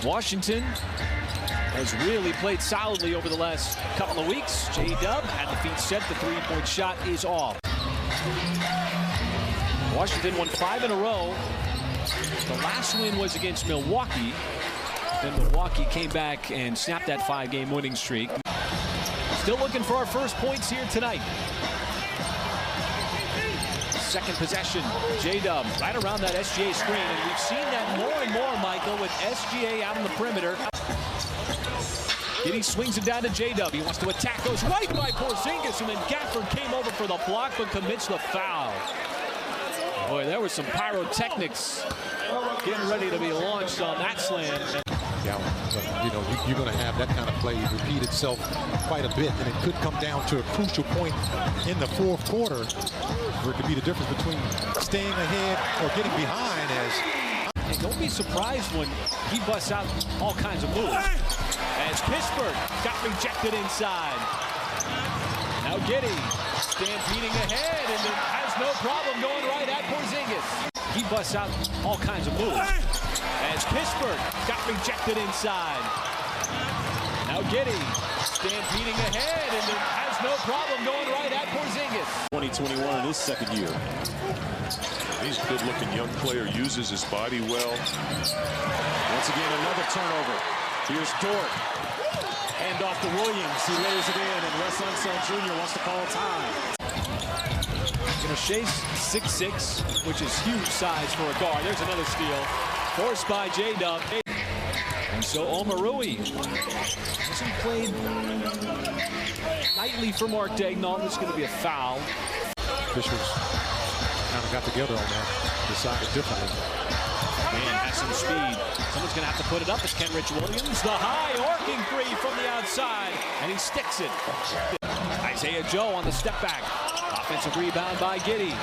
Washington has really played solidly over the last couple of weeks. J-Dub had the feet set. The three-point shot is off. Washington won 5 in a row. The last win was against Milwaukee. Then Milwaukee came back and snapped that 5-game winning streak. Still looking for our first points here tonight. Second possession, J-Dub right around that SGA screen. And we've seen that more and more, Michael, with SGA out on the perimeter. Giddey swings it down to J-Dub. He wants to attack, goes right by Porzingis, and then Gafford came over for the block but commits the foul. Boy, there was some pyrotechnics getting ready to be launched on that slam. Yeah, you know, you're going to have that kind of play repeat itself quite a bit, and it could come down to a crucial point in the fourth quarter for it to be the difference between staying ahead or getting behind. And don't be surprised when he busts out all kinds of moves. As Pittsburgh got rejected inside. Now Giddey stampeding ahead and has no problem going right at Porzingis. He busts out all kinds of moves. As Pittsburgh got rejected inside. Now Giddey stampeding ahead and has no problem going right at Porzingis. 2021 in his second year. He's a good-looking young player, uses his body well. Once again, another turnover. Here's Dort. Hand off to Williams. He lays it in, and Wes Unseld Jr. wants to call time. You know, Shea's 6'6", which is huge size for a guard. There's another steal. Forced by J-Dub. And so Omarui hasn't played nightly for Mark Daigneault. This is going to be a foul. Officials kind of got together on that, decided differently. Man has some speed. Someone's going to have to put it up. It's Kenrich Williams. The high arcing three from the outside, and he sticks it. Isaiah Joe on the step back. Offensive rebound by Giddey.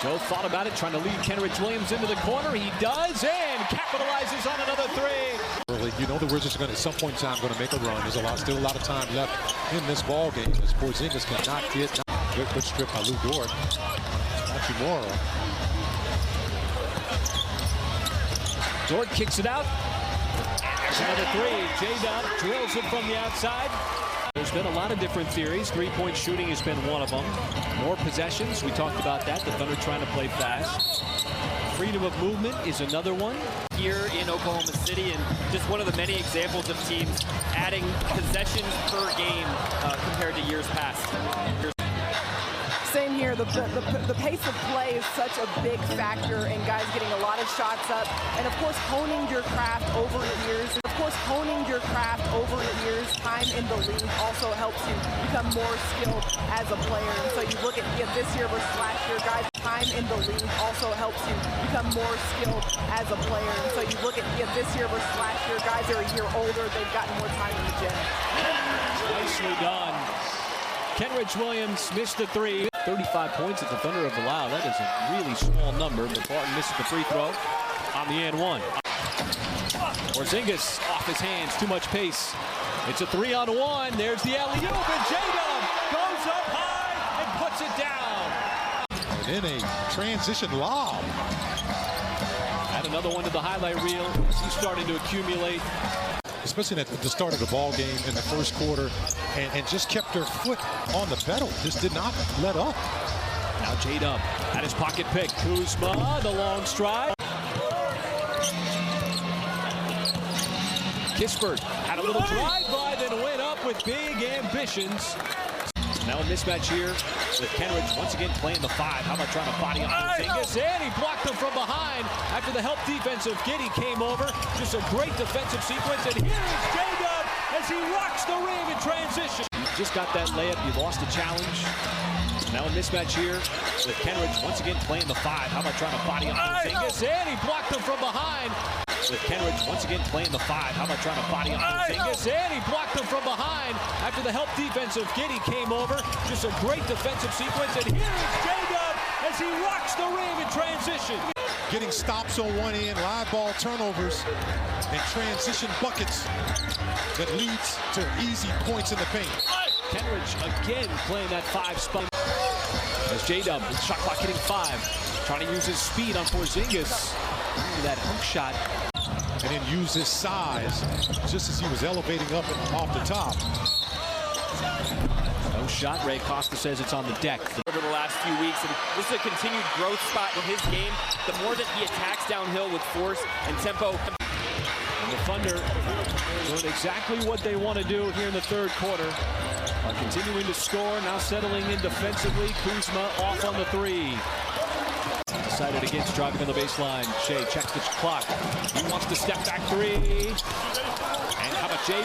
Joe thought about it, trying to lead Kenrich Williams into the corner. He does, and capitalizes on another three. Early, you know the Wizards are going to, at some point in time, going to make a run. There's still a lot of time left in this ball game. As Porzingis cannot get good strip by Lou Dort. Hachimura. Dort kicks it out. There's another three. J-Dub drills it from the outside. There's been a lot of different theories. Three-point shooting has been one of them. More possessions, we talked about that. The Thunder trying to play fast. Freedom of movement is another one. Here in Oklahoma City, and just one of the many examples of teams adding possessions per game compared to years past. Same here. The pace of play is such a big factor in guys getting a lot of shots up. And, of course, honing your craft over years. Time in the league also helps you become more skilled as a player. And so you look at this year versus last year, guys, time in the league also helps you become more skilled as a player. And so you look at this year versus last year, guys are a year older. They've gotten more time in the gym. Nicely done. Kenrich Williams missed the three. 35 points that the Thunder have allowed. That is a really small number, but Barton misses the free throw on the and one. Porzingis off his hands, too much pace. It's a 3-on-1. There's the alley-oop, and J-Dub goes up high and puts it down. And in a transition lob. Add another one to the highlight reel. He's starting to accumulate. Especially at the start of the ball game in the first quarter, and just kept her foot on the pedal. Just did not let up. Now J-Dub at his pocket pick. Kuzma, the long stride. Kispert had a little drive-by, then went up with big ambitions. Now a mismatch here with Kenrich once again playing the 5. How about trying to body up Porzingis? And he blocked him from behind after the help defense of Giddey came over. Just a great defensive sequence. And here's J-Dub as he rocks the rim in transition. You just got that layup. You lost the challenge. Now a mismatch here with Kenrich once again playing the 5. How about trying to body up Porzingis? And he blocked him from behind. With Kenrich once again playing the 5. How about trying to body up Porzingis? And he blocked him from behind after the help defense of Giddey came over. Just a great defensive sequence. And here's J-Dub as he rocks the rim in transition. Getting stops on one end, live ball turnovers, and transition buckets that leads to easy points in the paint. Kenrich again playing that 5 spot. As J-Dub, shot clock hitting 5. Trying to use his speed on Porzingis. That hook shot. and then use his size just as he was elevating up and off the top. No shot. Ray Costa says it's on the deck. Over the last few weeks, and this is a continued growth spot in his game. The more that he attacks downhill with force and tempo. And the Thunder doing exactly what they want to do here in the third quarter. Are continuing to score, now settling in defensively. Kuzma off on the three. Decided against driving on the baseline. Shea checks the clock. He wants to step back three. And how about Jay?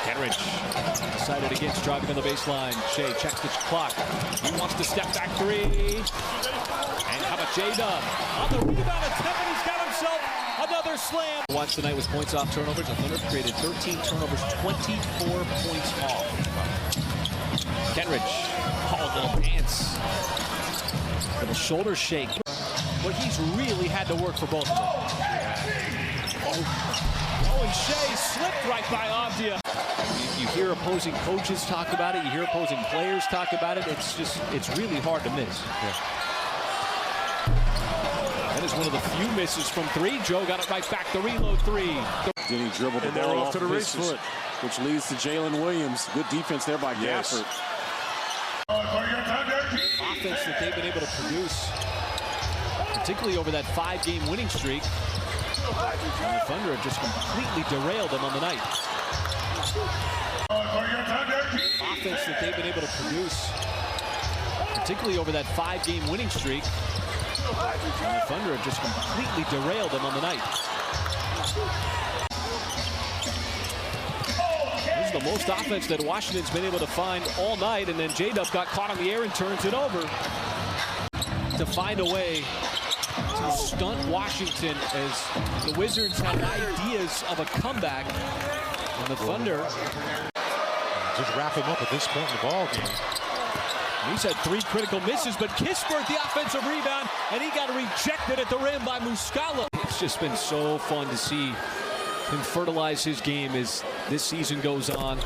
Kenrich decided against driving on the baseline. Shea checks the clock. He wants to step back three. And how about J-Dub? On the rebound attempt, and he's got himself another slam. Watch tonight with points off turnovers. The Thunder created 13 turnovers, 24 points off. Kenrich, little pants. Little shoulder shake. But he's really had to work for both of them. Oh, and Shea slipped right by Avdia. You hear opposing coaches talk about it. You hear opposing players talk about it. It's really hard to miss. Yeah. That is one of the few misses from three. Joe got it right back. The reload three. Then he dribbled the ball off to the his foot, which leads to Jalen Williams. Good defense there by Gafford. Offense that they've been able to produce, particularly over that 5-game winning streak. And the Thunder have just completely derailed them on the night. Offense that they've been able to produce, particularly over that 5-game winning streak. And the Thunder have just completely derailed them on the night. This is the most offense that Washington's been able to find all night, and then J-Dub got caught on the air and turns it over to find a way to stunt Washington as the Wizards had ideas of a comeback, and the Thunder just wrap him up at this point in the ball game. He's had 3 critical misses, but Kispert the offensive rebound, and he got rejected at the rim by Muscala. It's just been so fun to see him fertilize his game as this season goes on.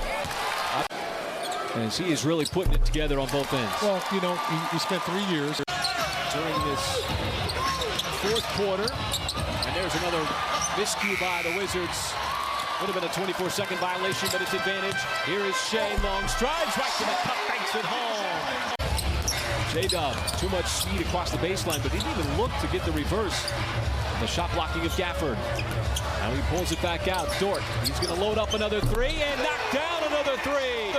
As he is really putting it together on both ends. Well, you know, he spent 3 years during this fourth quarter, and there's another miscue by the Wizards. Would have been a 24-second violation, but it's advantage. Here is Shea, long strides right to the cup, banks it home. J-Dub, too much speed across the baseline, but didn't even look to get the reverse. The shot blocking of Gafford. Now he pulls it back out. Dort, he's going to load up another three and knock down another three.